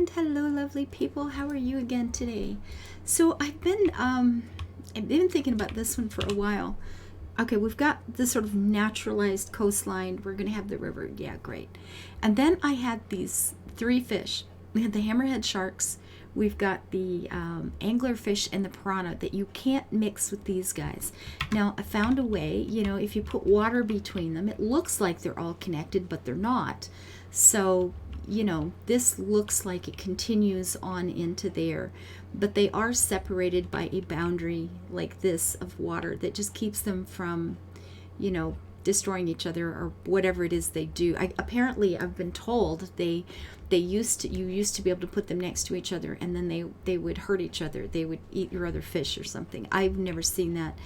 And hello, lovely people. How are you again today? So I've been thinking about this one for a while. Okay, we've got this sort of naturalized coastline. We're gonna have the river. Yeah, great. And then I had these three fish. We had the hammerhead sharks. We've got the anglerfish and the piranha that you can't mix with these guys. Now, I found a way, if you put water between them, it looks like they're all connected, but they're not. So, this looks like it continues on into there, but they are separated by a boundary like this of water that just keeps them from, destroying each other or whatever it is they do. Apparently, I've been told you used to be able to put them next to each other, and then they would hurt each other. They would eat your other fish or something. I've never seen that,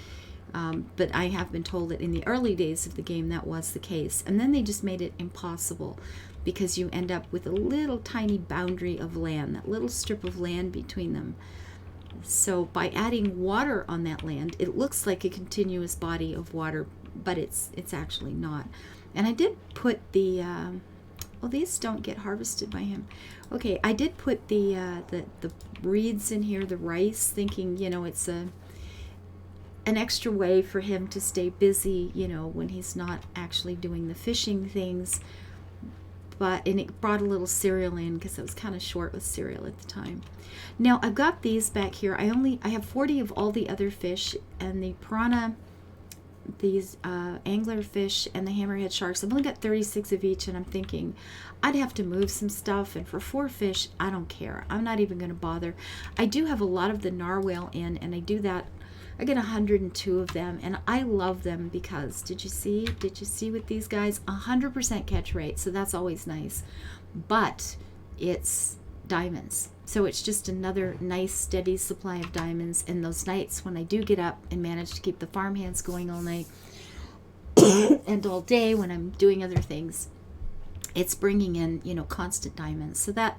but I have been told that in the early days of the game that was the case, and then they just made it impossible because you end up with a little tiny boundary of land, that little strip of land between them. So by adding water on that land, it looks like a continuous body of water, but it's actually not. And I did put the these don't get harvested by him. Okay, I did put the reeds in here, the rice, thinking it's an extra way for him to stay busy, when he's not actually doing the fishing things. And it brought a little cereal in because I was kind of short with cereal at the time. Now I've got these back here. I have 40 of all the other fish, and the piranha, these anglerfish, and the hammerhead sharks. I've only got 36 of each, and I'm thinking I'd have to move some stuff, and for 4 fish, I don't care. I'm not even going to bother. I do have a lot of the narwhal in, and I do that. I get 102 of them, and I love them because did you see with these guys 100% catch rate, so that's always nice, but it's diamonds, so it's just another nice steady supply of diamonds. And those nights when I do get up and manage to keep the farmhands going all night and all day when I'm doing other things, it's bringing in constant diamonds, so that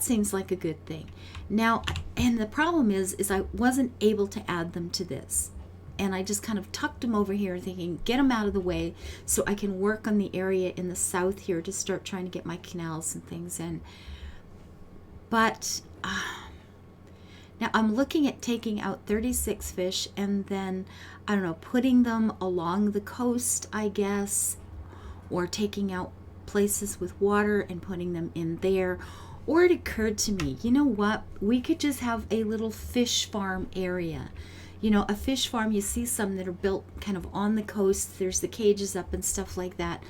seems like a good thing. Now, and the problem is I wasn't able to add them to this, and I just kind of tucked them over here thinking get them out of the way so I can work on the area in the south here to start trying to get my canals and things in. But now I'm looking at taking out 36 fish and then, I don't know, putting them along the coast, I guess, or taking out places with water and putting them in there. Or it occurred to me, you know what, we could just have a little fish farm area. A fish farm, you see some that are built kind of on the coast, there's the cages up and stuff like that.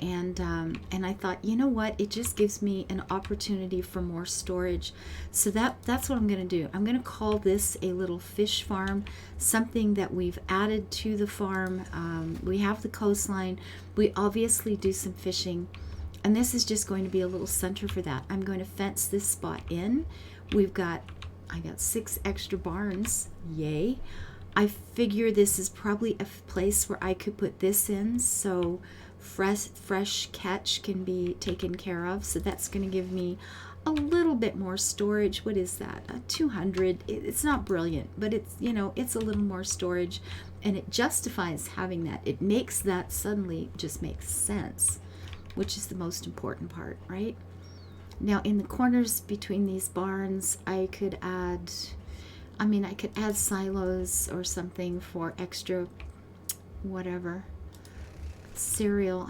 And I thought, you know what, it just gives me an opportunity for more storage. So that's what I'm going to do. I'm going to call this a little fish farm, something that we've added to the farm. We have the coastline. We obviously do some fishing. And this is just going to be a little center for that. I'm going to fence this spot in. I got 6 extra barns. Yay. I figure this is probably a place where I could put this in so fresh catch can be taken care of. So that's going to give me a little bit more storage. What is that? 200. It's not brilliant, but it's, it's a little more storage, and it justifies having that. It makes that suddenly just make sense, which is the most important part, right? Now, in the corners between these barns, I could add silos or something for extra whatever. Cereal.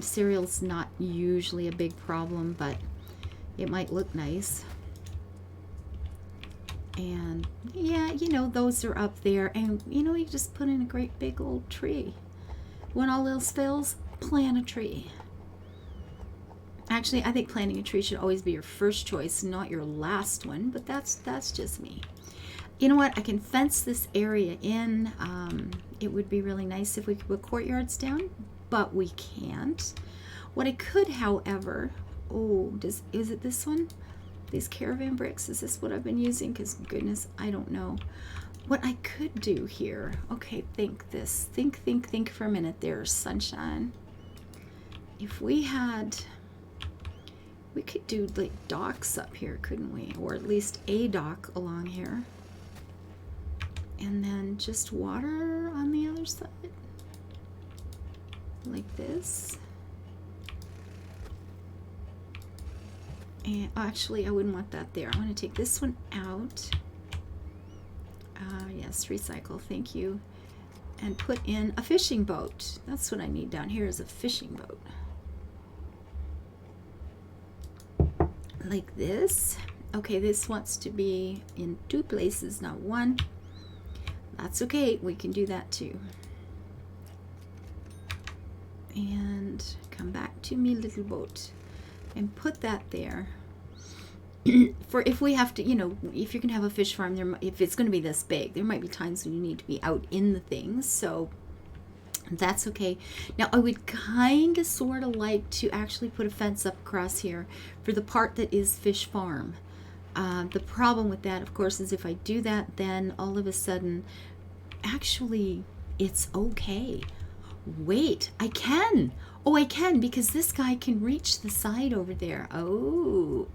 Cereal's not usually a big problem, but it might look nice. And yeah, those are up there. And you just put in a great big old tree. When all else fails, plant a tree. Actually, I think planting a tree should always be your first choice, not your last one, but that's just me. You know what? I can fence this area in. It would be really nice if we could put courtyards down, but we can't. What I could, however, is it this one? These caravan bricks, is this what I've been using? Because goodness, I don't know. What I could do here, okay, think for a minute there, sunshine. If we could do like docks up here, couldn't we? Or at least a dock along here. And then just water on the other side. Like this. And actually, I wouldn't want that there. I want to take this one out. Yes, recycle, thank you. And put in a fishing boat. That's what I need down here, is a fishing boat. Like this. Okay, this wants to be in 2 places, not 1. That's okay, we can do that too. And come back to me little boat and put that there. For if we have to, you know, if you're gonna have a fish farm, if it's gonna be this big, there might be times when you need to be out in the things, so that's okay. Now I would kind of sort of like to actually put a fence up across here for the part that is fish farm. The problem with that, of course, is if I do that, then all of a sudden, actually, it's okay. Wait, I can. Oh, I can, because this guy can reach the side over there. Oh,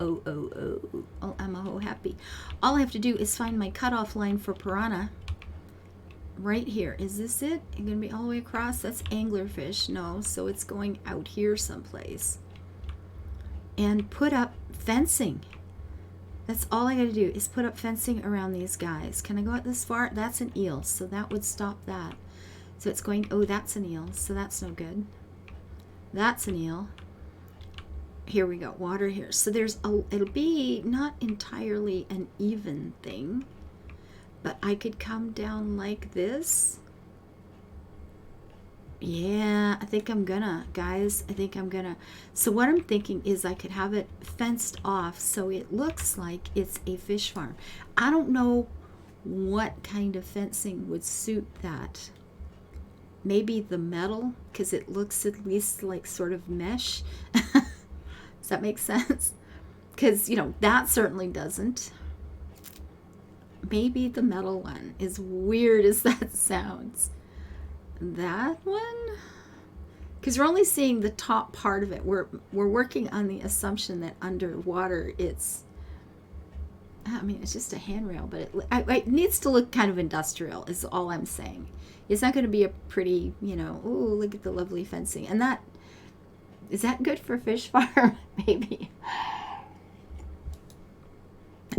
I'm a happy. All I have to do is find my cutoff line for piranha. Right here. Is this it? It's going to be all the way across? That's anglerfish. No, so it's going out here someplace. And put up fencing. That's all I got to do is put up fencing around these guys. Can I go out this far? That's an eel, so that would stop that. So it's going, oh, that's an eel, so that's no good. That's an eel. Here we go, water here. So there's it'll be not entirely an even thing, but I could come down like this. Yeah, I think I'm gonna, guys. I think I'm gonna. So what I'm thinking is I could have it fenced off so it looks like it's a fish farm. I don't know what kind of fencing would suit that. Maybe the metal, because it looks at least like sort of mesh. Does that make sense? Because, you know, that certainly doesn't. Maybe the metal one, as weird as that sounds. That one? Because we're only seeing the top part of it. We're working on the assumption that underwater it's, I mean, it's just a handrail, but it needs to look kind of industrial is all I'm saying. It's not going to be a pretty, you know, oh, look at the lovely fencing. And that, is that good for fish farm? Maybe.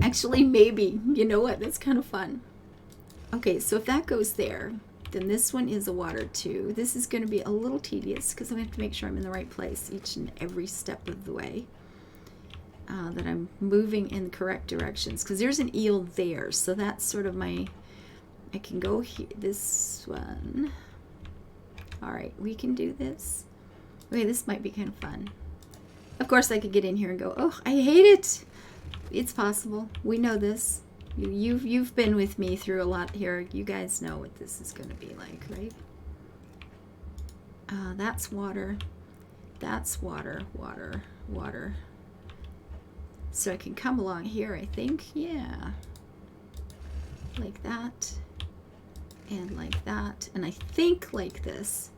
Actually, maybe. You know what? That's kind of fun. Okay, so if that goes there, then this one is a water too. This is going to be a little tedious because I'm going to have to make sure I'm in the right place each and every step of the way. That I'm moving in the correct directions. Because there's an eel there, so that's sort of my... I can go here, this one. All right, we can do this. Okay, this might be kind of fun. Of course, I could get in here and go, oh, I hate it. It's possible. We know this. You've been with me through a lot here. You guys know what this is going to be like, right? That's water. That's water, water, water. So I can come along here, I think. Yeah. Like that. And like that. And I think like this.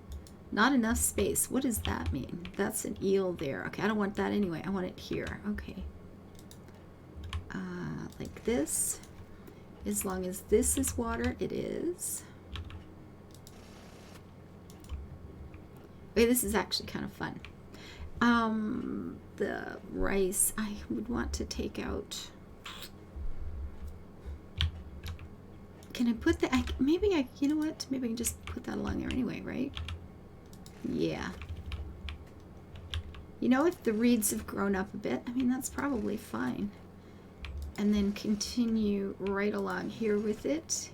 Not enough space. What does that mean? That's an eel there. Okay, I don't want that anyway. I want it here. Okay. Like this. As long as this is water, it is. Okay, this is actually kind of fun. The rice, I would want to take out. Can I put that? Maybe you know what? Maybe I can just put that along there anyway, right? Yeah. You know, if the reeds have grown up a bit, I mean, that's probably fine. And then continue right along here with it.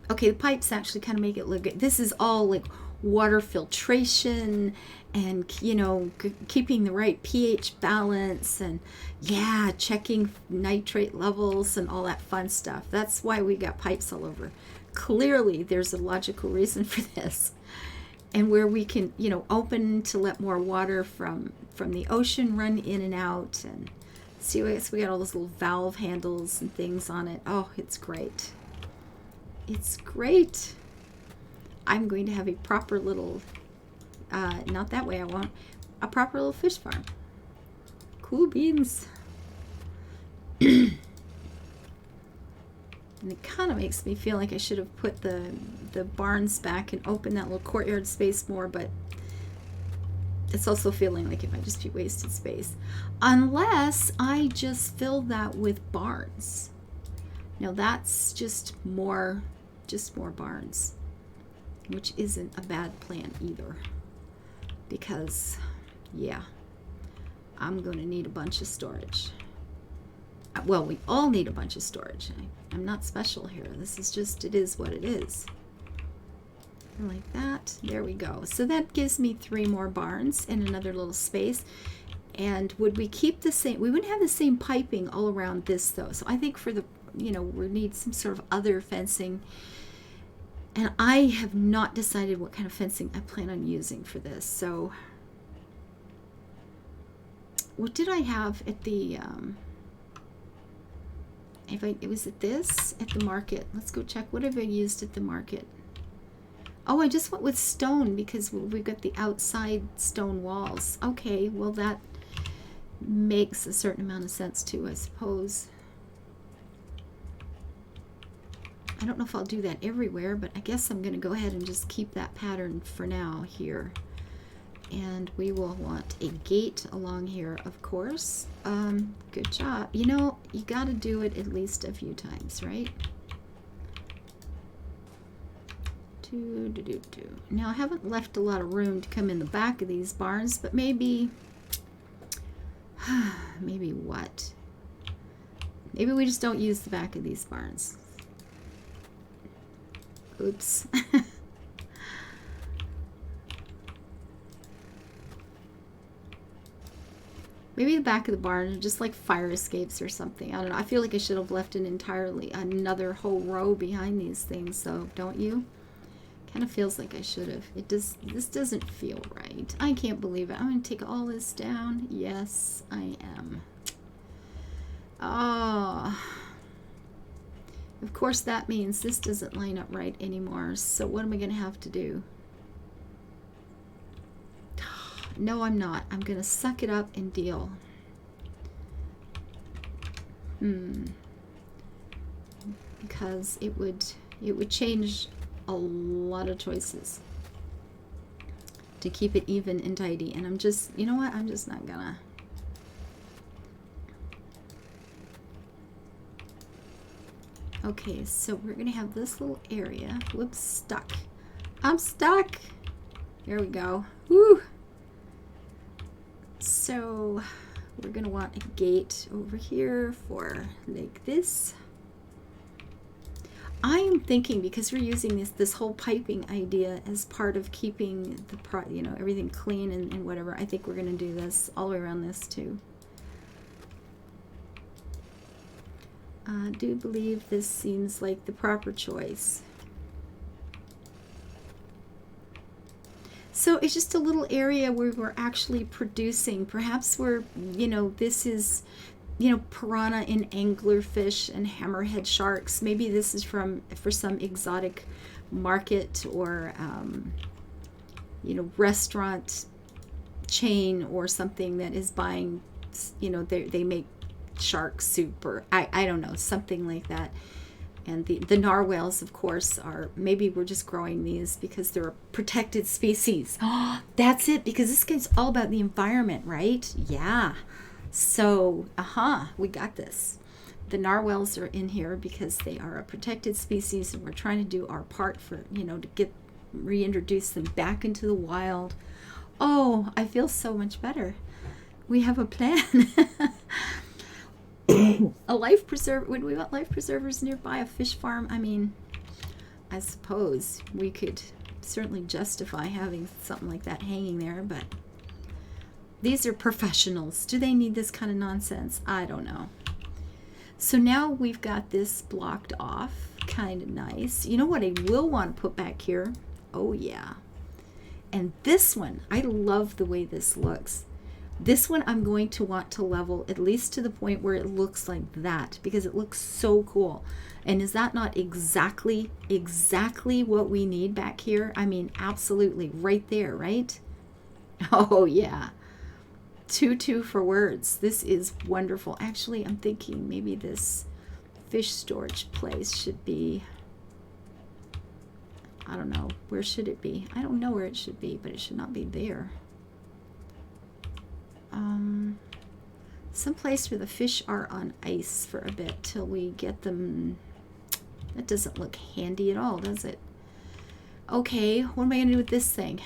Okay, the pipes actually kind of make it look good. This is all like water filtration and, you know, keeping the right pH balance and, yeah, checking nitrate levels and all that fun stuff. That's why we got pipes all over. Clearly, there's a logical reason for this. And where we can, you know, open to let more water from the ocean run in and out. And see, we got all those little valve handles and things on it. Oh, it's great. It's great. I'm going to have a proper little, not that way I won't, a proper little fish farm. Cool beans. And it kind of makes me feel like I should have put the barns back and opened that little courtyard space more, but it's also feeling like it might just be wasted space. Unless I just fill that with barns. Now that's just more barns, which isn't a bad plan either. Because, yeah, I'm going to need a bunch of storage. Well, we all need a bunch of storage. I'm not special here. This is just, it is what it is. Like that. There we go. So that gives me 3 more barns in another little space. And would we keep the same? We wouldn't have the same piping all around this though. So I think for the, you know, we need some sort of other fencing. And I have not decided what kind of fencing I plan on using for this. So what did I have at the, it was at this, at the market. Let's go check. What have I used at the market? Oh, I just went with stone because we've got the outside stone walls. Okay, well that makes a certain amount of sense too, I suppose. I don't know if I'll do that everywhere, but I guess I'm going to go ahead and just keep that pattern for now here. And we will want a gate along here, of course. Good job. You know, you got to do it at least a few times, right? Now I haven't left a lot of room to come in the back of these barns, but maybe maybe what? Maybe we just don't use the back of these barns. Oops. Maybe the back of the barn are just like fire escapes or something. I don't know. I feel like I should have left another whole row behind these things, so don't you? Kind of feels like I should have. This doesn't feel right. I can't believe it. I'm going to take all this down. Yes, I am. Oh. Of course, that means this doesn't line up right anymore. So what am I going to have to do? No, I'm not. I'm going to suck it up and deal. Because it would change a lot of choices to keep it even and tidy. And I'm just, you know what? I'm just not gonna. Okay, so we're gonna have this little area. Whoops, stuck. I'm stuck. There we go. Woo! So we're gonna want a gate over here for like this. I am thinking, because we're using this whole piping idea as part of keeping the everything clean and whatever, I think we're going to do this all the way around this too. I do believe this seems like the proper choice. So it's just a little area where we're actually producing. Perhaps we're, this is, piranha and anglerfish and hammerhead sharks. Maybe this is for some exotic market or, restaurant chain or something that is buying, they make shark soup or I don't know, something like that. And the narwhals, of course, maybe we're just growing these because they're a protected species. Oh, that's it, because this game's all about the environment, right? Yeah. So, we got this. The narwhals are in here because they are a protected species, and we're trying to do our part for, to reintroduce them back into the wild. Oh, I feel so much better. We have a plan. A life preserver. Would we want life preservers nearby a fish farm? I mean, I suppose we could certainly justify having something like that hanging there, but these are professionals. Do they need this kind of nonsense? I don't know. So now we've got this blocked off. Kind of nice. You know what I will want to put back here? Oh, yeah. And this one, I love the way this looks. This one I'm going to want to level at least to the point where it looks like that, because it looks so cool. And is that not exactly what we need back here? I mean, absolutely right there, right? Oh, yeah. 2-2 for words. This is wonderful. Actually, I'm thinking maybe this fish storage place should be, I don't know, where should it be? I don't know where it should be, but it should not be there. Someplace where the fish are on ice for a bit till we get them. That doesn't look handy at all, does it? Okay, what am I going to do with this thing?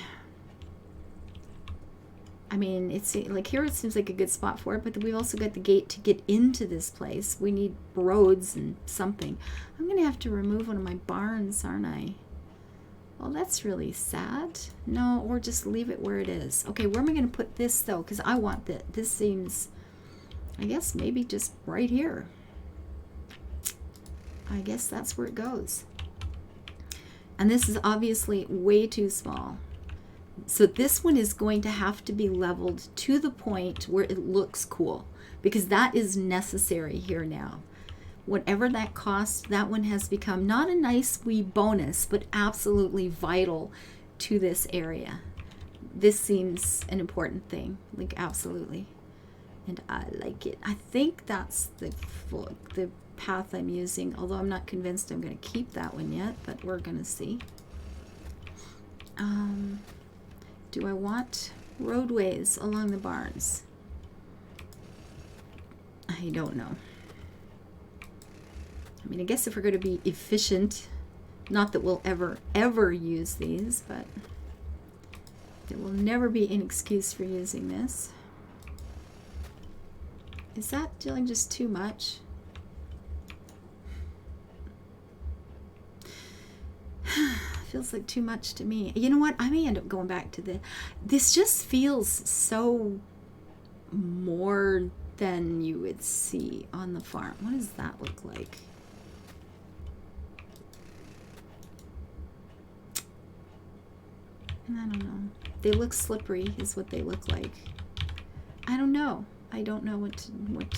I mean, it's like here it seems like a good spot for it, but we've also got the gate to get into this place. We need roads and something. I'm going to have to remove one of my barns, aren't I? Well, that's really sad. No, or just leave it where it is. Okay, where am I going to put this, though? Because I want that. This seems, I guess, maybe just right here. I guess that's where it goes. And this is obviously way too small. So this one is going to have to be leveled to the point where it looks cool, because that is necessary here now. Whatever that costs, that one has become not a nice wee bonus, but absolutely vital to this area. This seems an important thing, like absolutely. And I like it. I think that's the path I'm using, although I'm not convinced I'm going to keep that one yet, but we're going to see. Do I want roadways along the barns? I don't know. I mean, I guess if we're going to be efficient, not that we'll ever use these, but there will never be an excuse for using this. Is that doing just too much? Feels like too much to me. You know what? I may end up going back to this just feels so more than you would see on the farm. What does that look like? I don't know. They look slippery is what they look like. I don't know. I don't know what to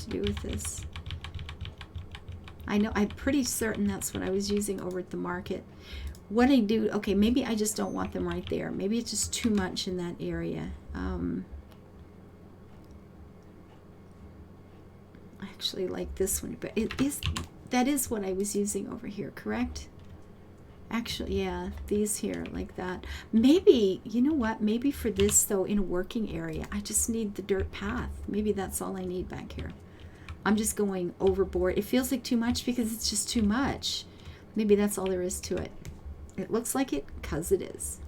do with this. I know, I'm pretty certain that's what I was using over at the market. What I do, okay, maybe I just don't want them right there. Maybe it's just too much in that area. I actually like this one, but that is what I was using over here, correct? Actually, yeah, these here like that. Maybe, you know what? Maybe for this though, in a working area, I just need the dirt path. Maybe that's all I need back here. I'm just going overboard. It feels like too much because it's just too much. Maybe that's all there is to it. It looks like it because it is.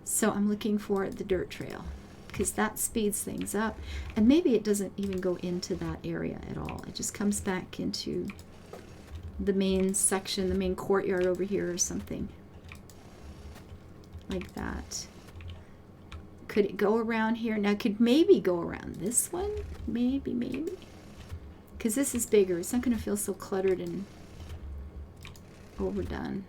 So I'm looking for the dirt trail because that speeds things up. And maybe it doesn't even go into that area at all. It just comes back into the main section, the main courtyard over here or something. Like that. Could it go around here? Now, could maybe go around this one? Maybe. Because this is bigger. It's not going to feel so cluttered and overdone.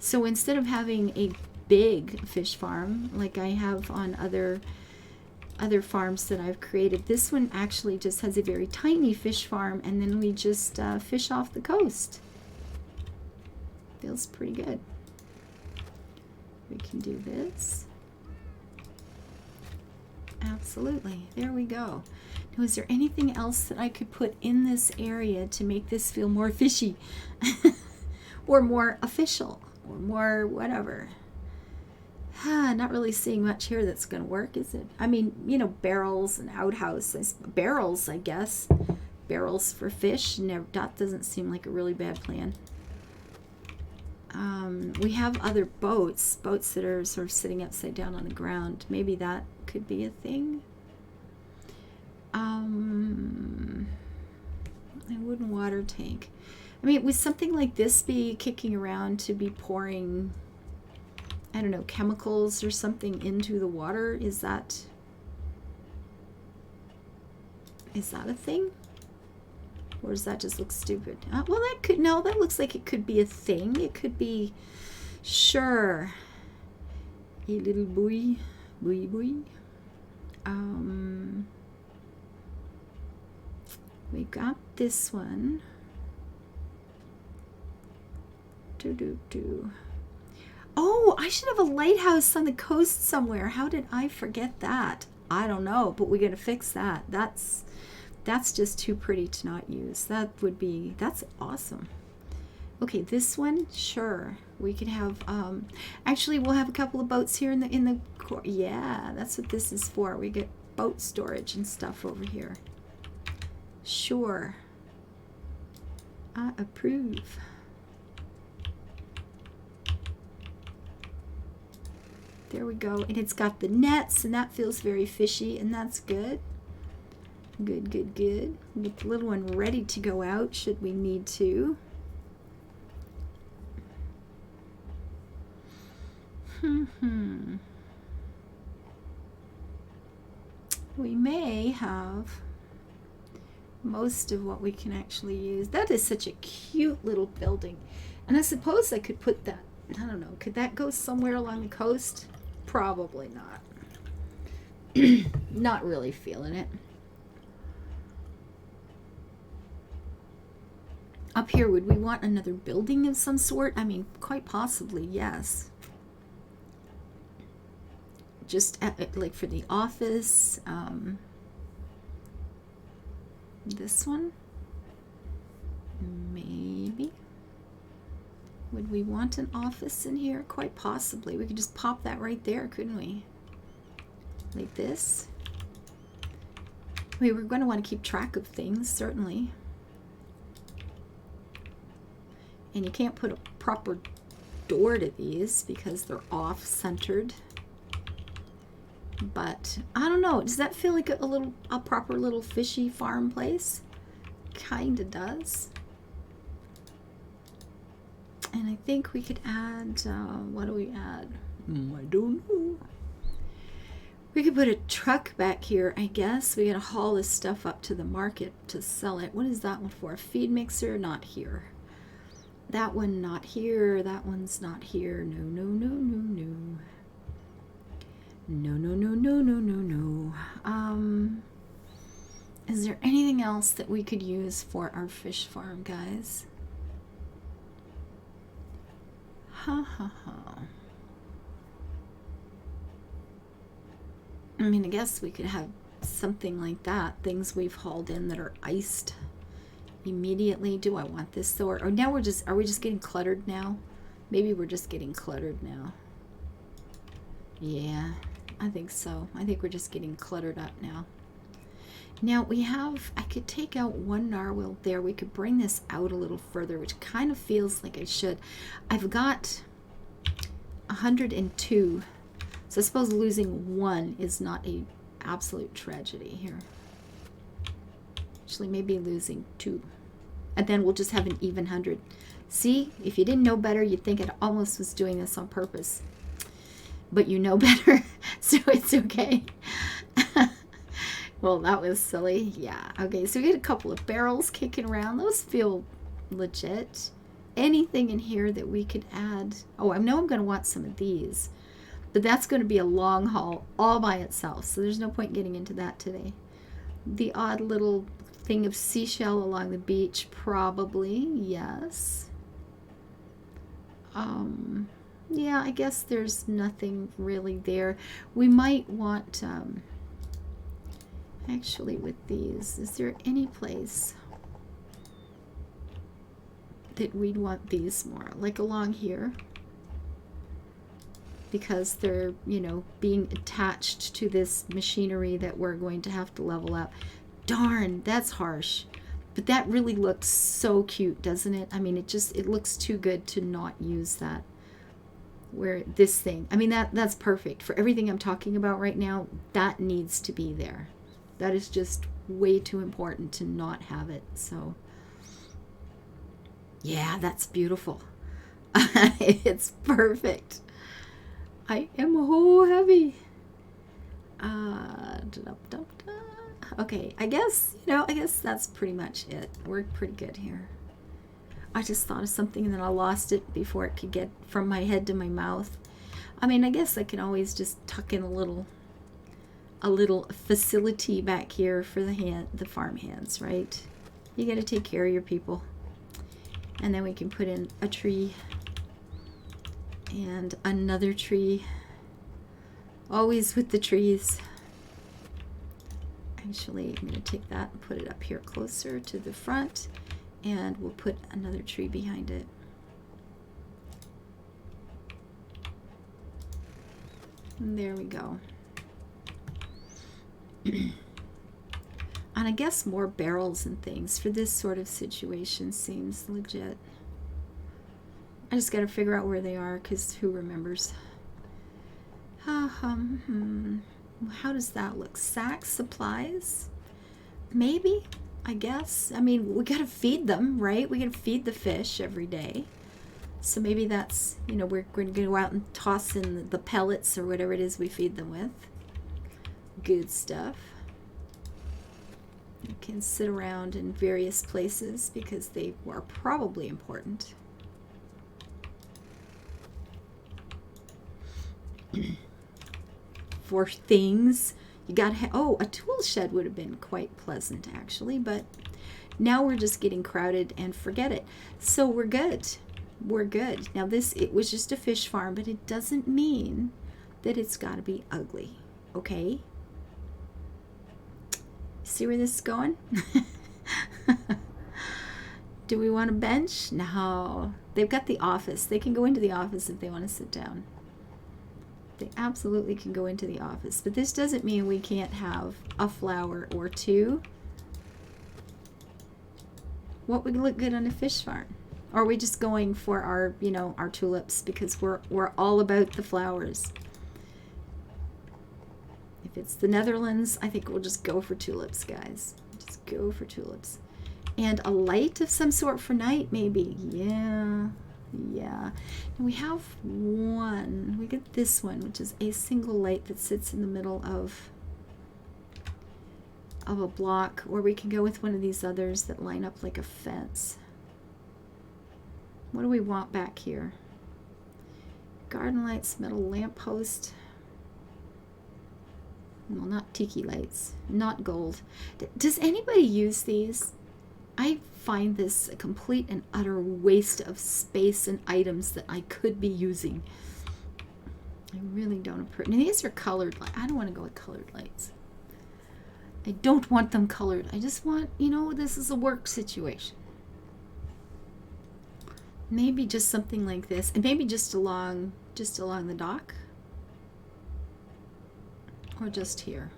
So instead of having a big fish farm like I have on other farms that I've created, this one actually just has a very tiny fish farm, and then we just fish off the coast. Feels pretty good. We can do this. Absolutely. There we go. Now, is there anything else that I could put in this area to make this feel more fishy or more official or more whatever? Not really seeing much here that's going to work, is it? I mean, you know, barrels and outhouses. Barrels, I guess. Barrels for fish. That doesn't seem like a really bad plan. We have other boats that are sort of sitting upside down on the ground. Maybe that could be a thing. A wooden water tank. I mean, would something like this be kicking around to be pouring, I don't know, chemicals or something into the water? Is that a thing? Or does that just look stupid? Well, that could, no, that looks like it could be a thing. It could be, sure, a little buoy. We got this one. Oh, I should have a lighthouse on the coast somewhere. How did I forget that? I don't know, but we got to fix that. That's just too pretty to not use. That's awesome. Okay, this one, sure. We could have, actually, we'll have a couple of boats here in the, yeah, that's what this is for. We get boat storage and stuff over here. Sure. I approve. There we go. And it's got the nets, and that feels very fishy, and that's good. Good, good, good. We'll get the little one ready to go out should we need to. We may have most of what we can actually use. That is such a cute little building. And I suppose I could put that, I don't know, could that go somewhere along the coast? Probably not. Not really feeling it. Up here, would we want another building of some sort? I mean, quite possibly, yes. Just like for the office. This one? Maybe. Would we want an office in here? Quite possibly. We could just pop that right there, couldn't we? Like this. We're going to want to keep track of things, certainly. And you can't put a proper door to these because they're off-centered. But I don't know. Does that feel like a proper little fishy farm place? Kinda does. And I think we could add, what do we add? I don't know. We could put a truck back here, I guess. We gotta haul this stuff up to the market to sell it. What is that one for? A feed mixer? Not here. That one not here. That one's not here. No, no, no, no, no. No, no, no, no, no, no, no. Is there anything else that we could use for our fish farm, guys? Ha ha ha. I mean, I guess we could have something like that. Things we've hauled in that are iced immediately. Do I want this though? Or now are we just getting cluttered now? Maybe we're just getting cluttered now. Yeah. I think so. I think we're just getting cluttered up now. Now we have, I could take out one narwhal there. We could bring this out a little further, which kind of feels like I should. I've got 102. So I suppose losing one is not a absolute tragedy here. Actually, maybe losing 2. And then we'll just have an even 100. See, if you didn't know better, you'd think it almost was doing this on purpose. But you know better, so it's okay. Well, that was silly. Yeah, okay, so we get a couple of barrels kicking around. Those feel legit. Anything in here that we could add? Oh, I know I'm going to want some of these, but that's going to be a long haul all by itself, so there's no point getting into that today. The odd little thing of seashell along the beach, probably, yes. Yeah, I guess there's nothing really there. We might want, actually with these, is there any place that we'd want these more? Like along here? Because they're, you know, being attached to this machinery that we're going to have to level up. Darn, that's harsh. But that really looks so cute, doesn't it? I mean, it looks too good to not use that. Where this thing, I mean, that's perfect for everything I'm talking about right now. That needs to be there. That is just way too important to not have it. So yeah, that's beautiful. It's perfect. I am so heavy. Okay, I guess, you know, I guess that's pretty much it. We're pretty good here. I just thought of something and then I lost it before it could get from my head to my mouth. I mean, I guess I can always just tuck in a little facility back here for the farm hands, right? You got to take care of your people. And then we can put in a tree and another tree. Always with the trees. Actually, I'm going to take that and put it up here closer to the front. And we'll put another tree behind it. There we go. And I guess more barrels and things for this sort of situation seems legit. I just got to figure out where they are, because who remembers? How does that look? Sacks, supplies? Maybe, I guess. I mean, we got to feed them, right? We got to feed the fish every day. So maybe that's, we're going to go out and toss in the pellets or whatever it is we feed them with. Good stuff. You can sit around in various places because they are probably important. For things you got a tool shed would have been quite pleasant actually, but now we're just getting crowded and forget it. So we're good. Now it was just a fish farm, but it doesn't mean that it's got to be ugly. Okay, see where this is going? Do we want a bench? No, they've got the office. They can go into the office if they want to sit down. They absolutely can go into the office, but this doesn't mean we can't have a flower or two. What would look good on a fish farm? Or are we just going for our, our tulips because we're all about the flowers? If it's the Netherlands, I think we'll just go for tulips, guys. Just go for tulips. And a light of some sort for night, maybe. Yeah. And we have one. We get this one, which is a single light that sits in the middle of a block, or we can go with one of these others that line up like a fence. What do we want back here? Garden lights, metal lamppost. Well, not tiki lights, not gold. Does anybody use these? I find this a complete and utter waste of space and items that I could be using. I really don't approve. Now, these are colored lights. I don't want to go with colored lights. I don't want them colored. I just want, this is a work situation. Maybe just something like this, and maybe just along the dock, or just here.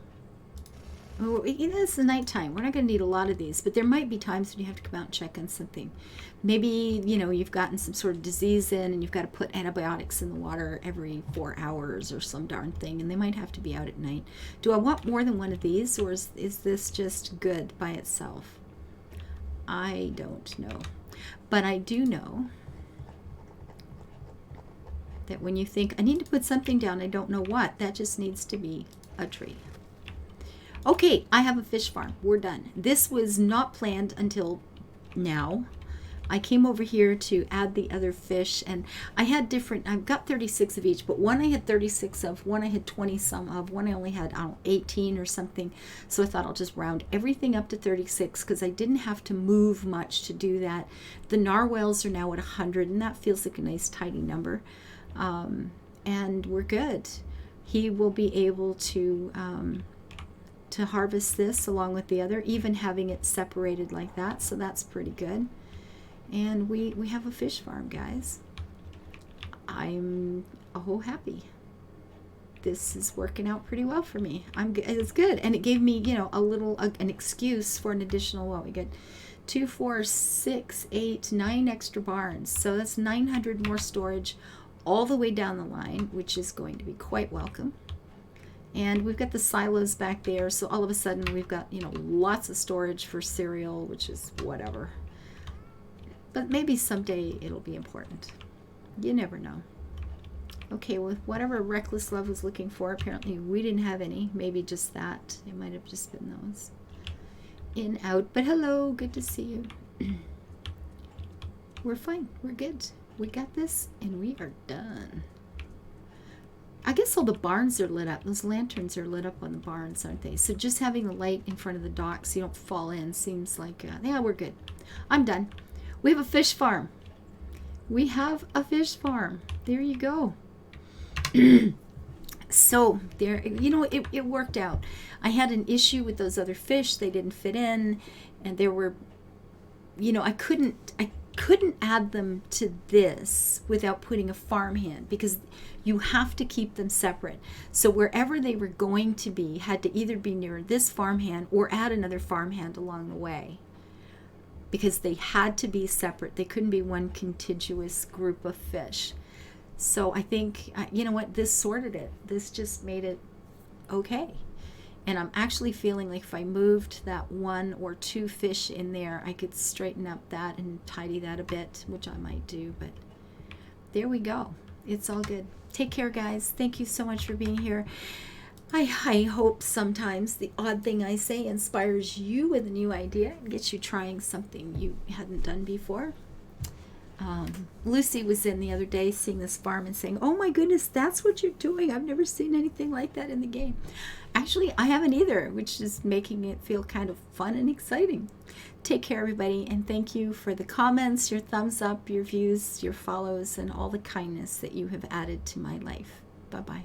It's the nighttime. We're not going to need a lot of these, but there might be times when you have to come out and check on something. Maybe, you've gotten some sort of disease in and you've got to put antibiotics in the water every 4 hours or some darn thing, and they might have to be out at night. Do I want more than one of these, or is this just good by itself? I don't know. But I do know that when you think, I need to put something down, I don't know what, that just needs to be a tree. Okay, I have a fish farm. We're done. This was not planned until now. I came over here to add the other fish, and I had I've got 36 of each, but one I had 36 of, one I had 20 some of, one I only had, 18 or something. So I thought I'll just round everything up to 36 because I didn't have to move much to do that. The narwhals are now at 100, and that feels like a nice tidy number. And we're good. He will be able to harvest this along with the other, even having it separated like that, so that's pretty good. And we have a fish farm, guys. I'm happy. This is working out pretty well for me. It's good, and it gave me an excuse for an additional, what we get, 2, 4, 6, 8, 9 extra barns, so that's 900 more storage all the way down the line, which is going to be quite welcome. And we've got the silos back there, so all of a sudden we've got, lots of storage for cereal, which is whatever. But maybe someday it'll be important. You never know. Okay, with whatever Reckless Love was looking for, apparently we didn't have any. Maybe just that. It might have just been those. In, out, but hello, good to see you. We're fine. We're good. We got this, and we are done. I guess all the barns are lit up. Those lanterns are lit up on the barns, aren't they? So just having the light in front of the dock so you don't fall in seems like, yeah, we're good. I'm done. We have a fish farm. We have a fish farm. There you go. So there, it worked out. I had an issue with those other fish. They didn't fit in, and there were, couldn't add them to this without putting a farmhand, because you have to keep them separate. So wherever they were going to be had to either be near this farmhand or add another farmhand along the way, because they had to be separate. They couldn't be one contiguous group of fish. So I think, you know what, this sorted it. This just made it okay. And I'm actually feeling like if I moved that 1 or 2 fish in there, I could straighten up that and tidy that a bit, which I might do. But there we go. It's all good. Take care, guys. Thank you so much for being here. I hope sometimes the odd thing I say inspires you with a new idea and gets you trying something you hadn't done before. Lucy was in the other day seeing this farm and saying, oh my goodness, that's what you're doing. I've never seen anything like that in the game. Actually, I haven't either, which is making it feel kind of fun and exciting. Take care, everybody, and thank you for the comments, your thumbs up, your views, your follows, and all the kindness that you have added to my life. Bye-bye.